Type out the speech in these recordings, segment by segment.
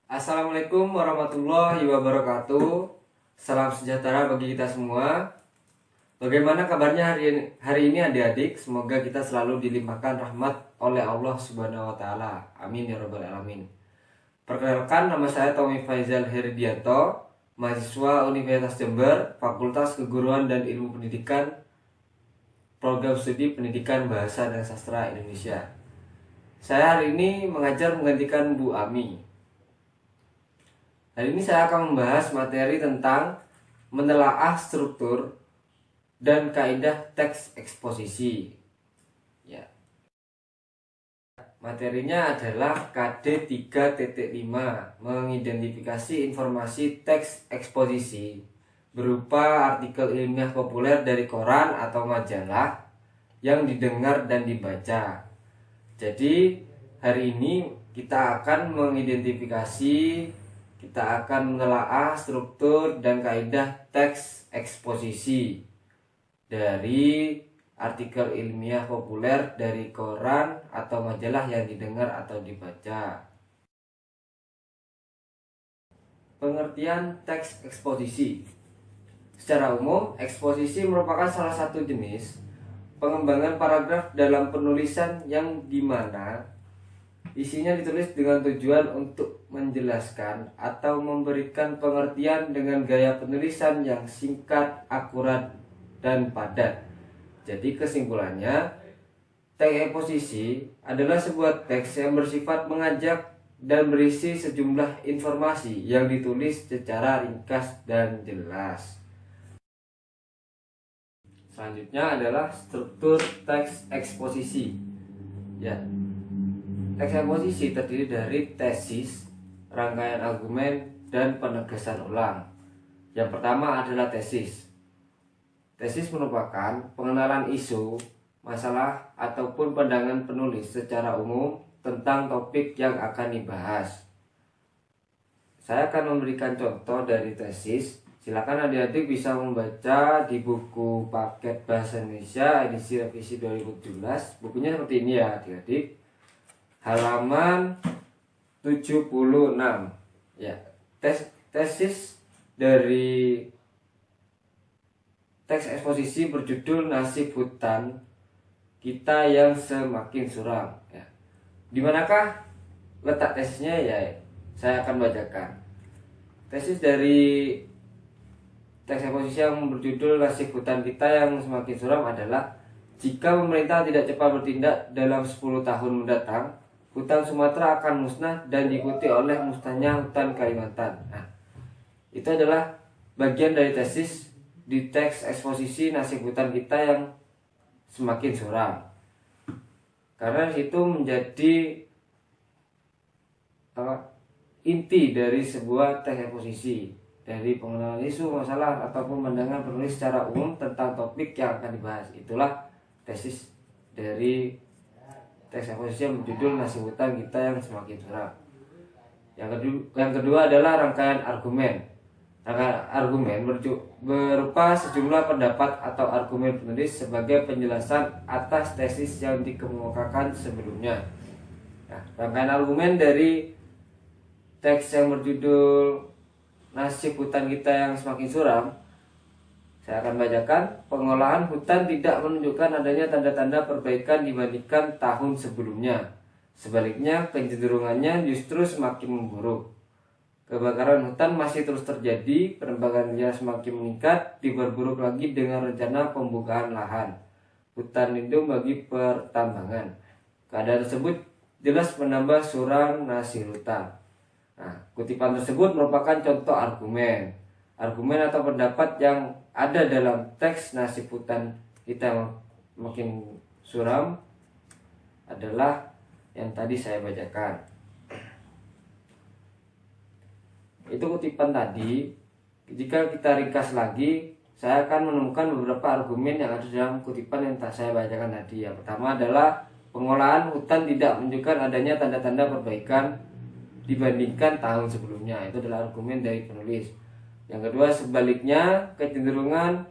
Assalamualaikum warahmatullahi wabarakatuh. Salam sejahtera bagi kita semua. Bagaimana kabarnya hari ini adik-adik? Semoga kita selalu dilimpahkan rahmat oleh Allah Subhanahu wa taala. Amin ya rabbal alamin. Perkenalkan, nama saya Tommy Faizal Heridianto, mahasiswa Universitas Jember, Fakultas Keguruan dan Ilmu Pendidikan, Program Studi Pendidikan Bahasa dan Sastra Indonesia. Saya hari ini mengajar menggantikan Bu Ami. Hari ini saya akan membahas materi tentang menelaah struktur dan kaidah teks eksposisi. Ya. Materinya adalah KD 3.5, mengidentifikasi informasi teks eksposisi berupa artikel ilmiah populer dari koran atau majalah yang didengar dan dibaca. Jadi hari ini kita akan menelaah struktur dan kaidah teks eksposisi dari artikel ilmiah populer dari koran atau majalah yang didengar atau dibaca. Pengertian teks eksposisi. Secara umum, eksposisi merupakan salah satu jenis pengembangan paragraf dalam penulisan yang dimana isinya ditulis dengan tujuan untuk menjelaskan atau memberikan pengertian dengan gaya penulisan yang singkat, akurat, dan padat. Jadi kesimpulannya, teks eksposisi adalah sebuah teks yang bersifat mengajak dan berisi sejumlah informasi yang ditulis secara ringkas dan jelas. Selanjutnya adalah struktur teks eksposisi. Ya. Teks eksposisi terdiri dari tesis, rangkaian argumen, dan penegasan ulang. Yang pertama adalah tesis. Tesis merupakan pengenalan isu, masalah, ataupun pandangan penulis secara umum tentang topik yang akan dibahas. Saya akan memberikan contoh dari tesis. Silakan adik-adik bisa membaca di buku paket Bahasa Indonesia edisi revisi 2017. Bukunya seperti ini ya adik-adik. Halaman 76. Ya, tesis dari teks eksposisi berjudul Nasib Hutan Kita yang Semakin Suram. Ya. Di manakah letak tesisnya? Ya, saya akan bacakan. Tesis dari teks eksposisi yang berjudul Nasib Hutan Kita yang Semakin Suram adalah: jika pemerintah tidak cepat bertindak dalam 10 tahun mendatang, hutan Sumatera akan musnah dan diikuti oleh musnahnya hutan Kalimantan. Nah, itu adalah bagian dari tesis di teks eksposisi Nasib Hutan Kita yang Semakin Suram. Karena itu menjadi inti dari sebuah teks eksposisi, dari pengenalan isu, masalah, ataupun pandangan penulis secara umum tentang topik yang akan dibahas. Itulah tesis dari teks eksposisi yang berjudul Nasib Hutan Kita yang Semakin Suram. Yang kedua adalah rangkaian argumen. Rangkaian argumen berupa sejumlah pendapat atau argumen penulis sebagai penjelasan atas tesis yang dikemukakan sebelumnya. Nah, rangkaian argumen dari teks yang berjudul Nasib Hutan Kita yang Semakin Suram, saya akan bacakan. Pengolahan hutan tidak menunjukkan adanya tanda-tanda perbaikan dibandingkan tahun sebelumnya. Sebaliknya, kecenderungannya justru semakin memburuk. Kebakaran hutan masih terus terjadi, penebangan liar semakin meningkat, diperburuk lagi dengan rencana pembukaan lahan hutan lindung bagi pertambangan. Keadaan tersebut jelas menambah suram nasib hutan. Nah, kutipan tersebut merupakan contoh argumen atau pendapat yang ada dalam teks Nasib Hutan Kita Makin Suram adalah yang tadi saya bacakan. Itu kutipan tadi. Jika kita ringkas lagi, saya akan menemukan beberapa argumen yang ada dalam kutipan yang saya bacakan tadi. Yang pertama adalah pengolahan hutan tidak menunjukkan adanya tanda-tanda perbaikan dibandingkan tahun sebelumnya. Itu adalah argumen dari penulis. Yang kedua, sebaliknya, kecenderungan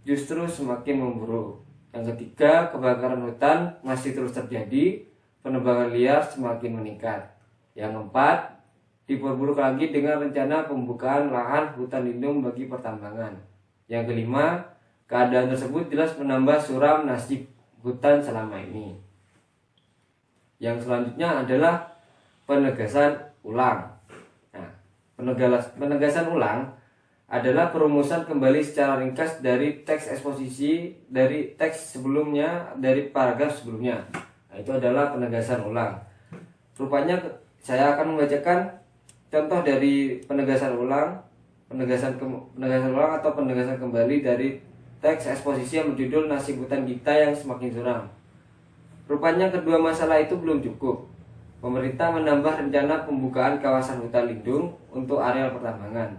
justru semakin memburuk. Yang ketiga, kebakaran hutan masih terus terjadi, penebangan liar semakin meningkat. Yang keempat, diperburuk lagi dengan rencana pembukaan lahan hutan lindung bagi pertambangan. Yang kelima, keadaan tersebut jelas menambah suram nasib hutan selama ini. Yang selanjutnya adalah penegasan ulang. Nah, penegasan ulang adalah perumusan kembali secara ringkas dari teks eksposisi dari teks sebelumnya, dari paragraf sebelumnya. Nah, itu adalah penegasan ulang. Rupanya saya akan membacakan contoh dari penegasan ulang atau penegasan kembali dari teks eksposisi yang berjudul Nasib Hutan Kita yang Semakin Suram. Rupanya kedua masalah itu belum cukup. Pemerintah menambah rencana pembukaan kawasan hutan lindung untuk areal pertambangan.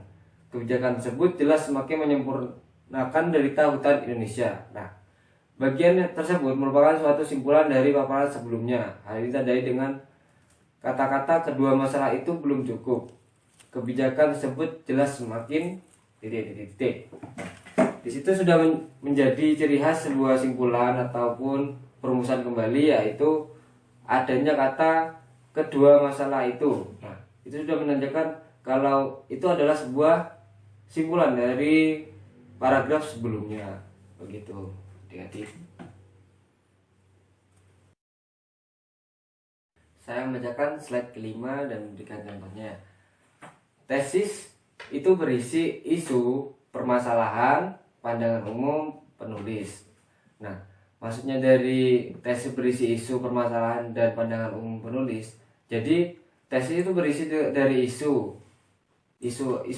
Kebijakan tersebut jelas semakin menyempurnakan derita hutan Indonesia. Nah, bagian tersebut merupakan suatu simpulan dari paparan sebelumnya. Hal ini ditandai dengan kata-kata kedua masalah itu belum cukup. Kebijakan tersebut jelas semakin titik. Di situ sudah menjadi ciri khas sebuah simpulan ataupun perumusan kembali, yaitu adanya kata kedua masalah itu. Nah, itu sudah menandakan kalau itu adalah sebuah simpulan dari paragraf sebelumnya. Begitu, adik-adik. Saya membacakan slide kelima dan memberikan contohnya. Tesis itu berisi isu, permasalahan, pandangan umum penulis. Nah, maksudnya dari tesis berisi isu, permasalahan, dan pandangan umum penulis. Jadi tesis itu berisi dari isu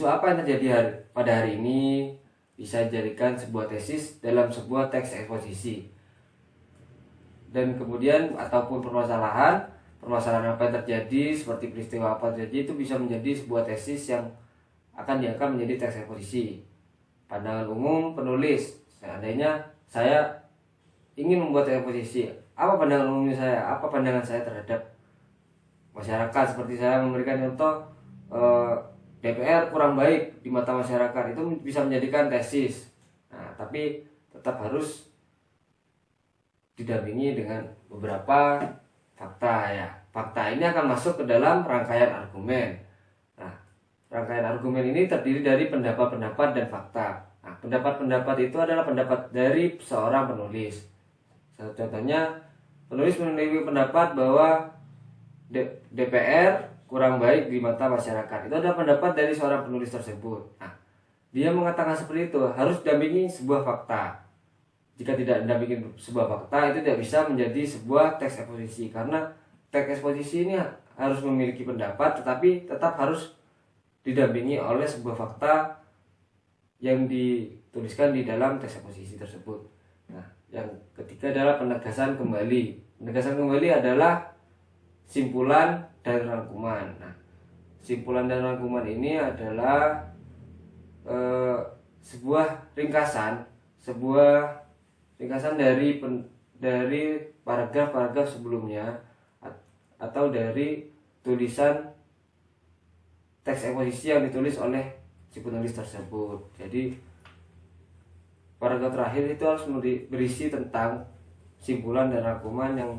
apa yang terjadi pada hari ini, bisa dijadikan sebuah tesis dalam sebuah teks eksposisi. Dan kemudian ataupun permasalahan apa yang terjadi, seperti peristiwa apa terjadi, itu bisa menjadi sebuah tesis yang akan diangkat menjadi teks eksposisi. Pandangan umum penulis, seandainya saya ingin membuat eksposisi, apa pandangan umumnya saya, apa pandangan saya terhadap masyarakat. Seperti saya memberikan contoh, DPR kurang baik di mata masyarakat, itu bisa menjadikan tesis. Nah, tapi tetap harus didampingi dengan beberapa fakta ya. Fakta ini akan masuk ke dalam rangkaian argumen. Nah, rangkaian argumen ini terdiri dari pendapat-pendapat dan fakta. Nah, pendapat-pendapat itu adalah pendapat dari seorang penulis. Contohnya, penulis memiliki pendapat bahwa DPR kurang baik di mata masyarakat. Itu adalah pendapat dari seorang penulis tersebut. Nah, dia mengatakan seperti itu, harus didampingi sebuah fakta. Jika tidak didampingi sebuah fakta, itu tidak bisa menjadi sebuah teks eksposisi, karena teks eksposisi ini harus memiliki pendapat, tetapi tetap harus didampingi oleh sebuah fakta yang dituliskan di dalam teks eksposisi tersebut. Nah, yang ketiga adalah penegasan kembali. Penegasan kembali adalah simpulan dan rangkuman. Nah, simpulan dan rangkuman ini adalah sebuah ringkasan dari paragraf-paragraf sebelumnya atau dari tulisan teks eksposisi yang ditulis oleh si penulis tersebut. Jadi paragraf terakhir itu harus berisi tentang simpulan dan rangkuman yang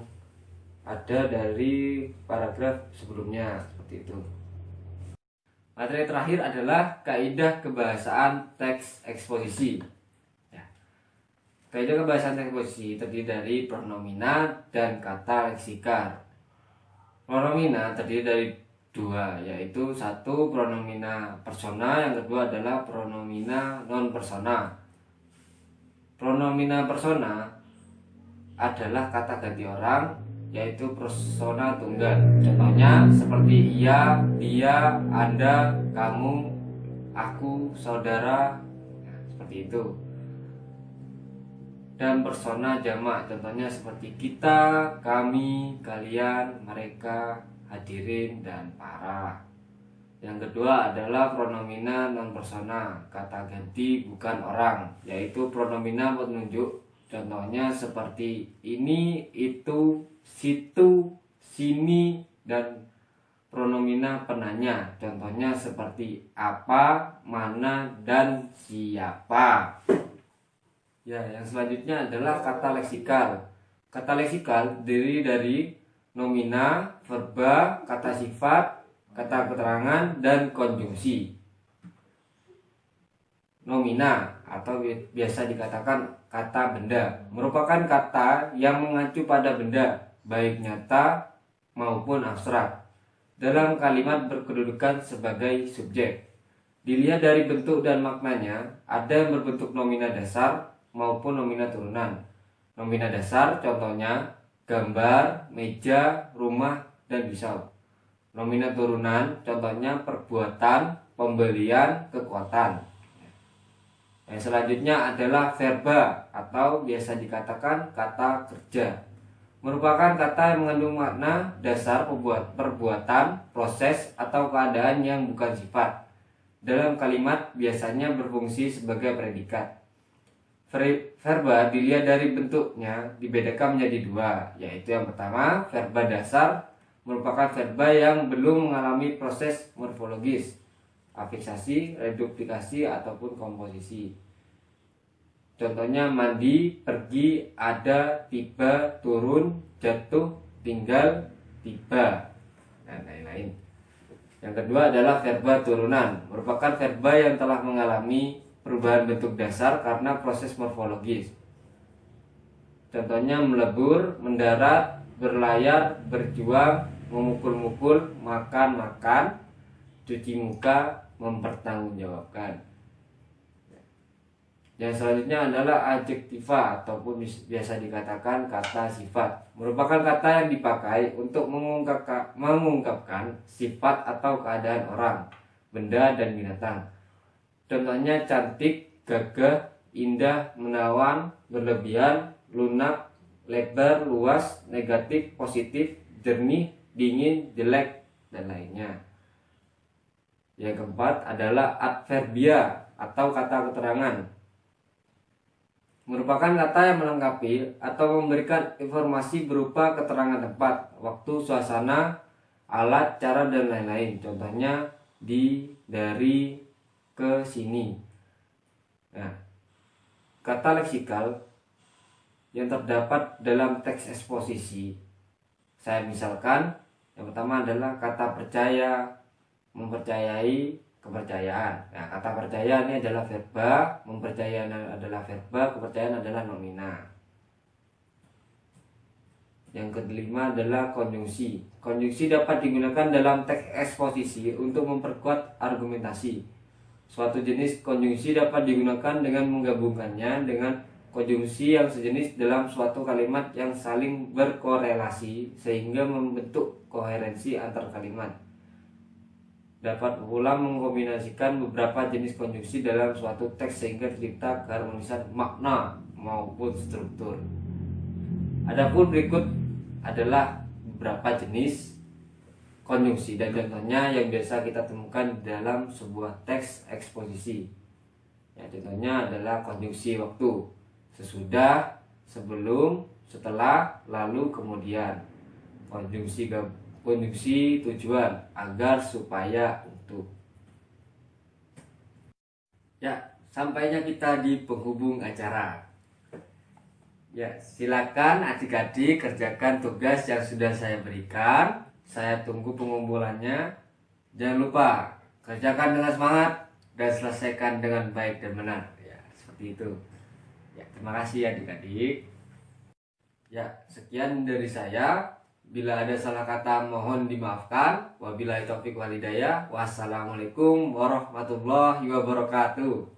ada dari paragraf sebelumnya, seperti itu. Materi terakhir adalah kaidah kebahasaan teks eksposisi. Kaidah kebahasaan teks eksposisi terdiri dari pronomina dan kata leksikal. Pronomina terdiri dari dua, yaitu satu pronomina persona, yang kedua adalah pronomina non persona. Pronomina persona adalah kata ganti orang, yaitu persona tunggal. Contohnya seperti ia, dia, anda, kamu, aku, saudara, seperti itu. Dan persona jamak, contohnya seperti kita, kami, kalian, mereka, hadirin, dan para. Yang kedua adalah pronomina non persona, kata ganti bukan orang, yaitu pronomina penunjuk. Contohnya seperti ini, itu, situ, sini, dan pronomina penanya. Contohnya seperti apa, mana, dan siapa. Ya, yang selanjutnya adalah kata leksikal. Kata leksikal terdiri dari nomina, verba, kata sifat, kata keterangan, dan konjungsi. Nomina atau biasa dikatakan kata benda merupakan kata yang mengacu pada benda, baik nyata maupun abstrak, dalam kalimat berkedudukan sebagai subjek. Dilihat dari bentuk dan maknanya, ada yang berbentuk nomina dasar maupun nomina turunan. Nomina dasar contohnya gambar, meja, rumah, dan pisau. Nomina turunan contohnya perbuatan, pembelian, kekuatan. Yang selanjutnya adalah verba atau biasa dikatakan kata kerja. Merupakan kata yang mengandung makna dasar perbuatan, proses, atau keadaan yang bukan sifat. Dalam kalimat biasanya berfungsi sebagai predikat. Verba dilihat dari bentuknya dibedakan menjadi dua, yaitu yang pertama verba dasar merupakan verba yang belum mengalami proses morfologis, afiksasi, reduplikasi, ataupun komposisi. Contohnya mandi, pergi, ada, tiba, turun, jatuh, tinggal, tiba, dan lain-lain. Yang kedua adalah verba turunan, merupakan verba yang telah mengalami perubahan bentuk dasar karena proses morfologis. Contohnya melebur, mendarat, berlayar, berjuang, memukul-mukul, makan-makan, cuci muka, mempertanggungjawabkan. Yang selanjutnya adalah adjektiva ataupun biasa dikatakan kata sifat. Merupakan kata yang dipakai untuk mengungkapkan sifat atau keadaan orang, benda, dan binatang. Contohnya cantik, gagah, indah, menawan, berlebihan, lunak, lebar, luas, negatif, positif, jernih, dingin, jelek, dan lainnya. Yang keempat adalah adverbia atau kata keterangan. Merupakan kata yang melengkapi atau memberikan informasi berupa keterangan tempat, waktu, suasana, alat, cara, dan lain-lain. Contohnya di, dari, ke, sini. Nah, kata leksikal yang terdapat dalam teks eksposisi, saya misalkan yang pertama adalah kata percaya, mempercayai, kepercayaan. Nah, kata percaya ini adalah verba, mempercayai adalah verba, kepercayaan adalah nomina. Yang kelima adalah konjungsi. Konjungsi dapat digunakan dalam teks eksposisi untuk memperkuat argumentasi. Suatu jenis konjungsi dapat digunakan dengan menggabungkannya dengan konjungsi yang sejenis dalam suatu kalimat yang saling berkorelasi sehingga membentuk koherensi antar kalimat. Dapat pula mengkombinasikan beberapa jenis konjungsi dalam suatu teks sehingga tercipta keharmonisan makna maupun struktur. Adapun berikut adalah beberapa jenis konjungsi dan contohnya yang biasa kita temukan dalam sebuah teks eksposisi. Ya, contohnya adalah konjungsi waktu, sesudah, sebelum, setelah, lalu, kemudian. Konjungsi tujuan, agar, supaya, untuk. Ya, sampainya kita di penghubung acara. Ya, silakan adik-adik kerjakan tugas yang sudah saya berikan. Saya tunggu pengumpulannya. Jangan lupa kerjakan dengan semangat dan selesaikan dengan baik dan benar. Ya, seperti itu. Ya, terima kasih adik-adik. Ya, sekian dari saya. Bila ada salah kata mohon dimaafkan. Wabillahi taufiq wal hidayah. Wassalamualaikum warahmatullahi wabarakatuh.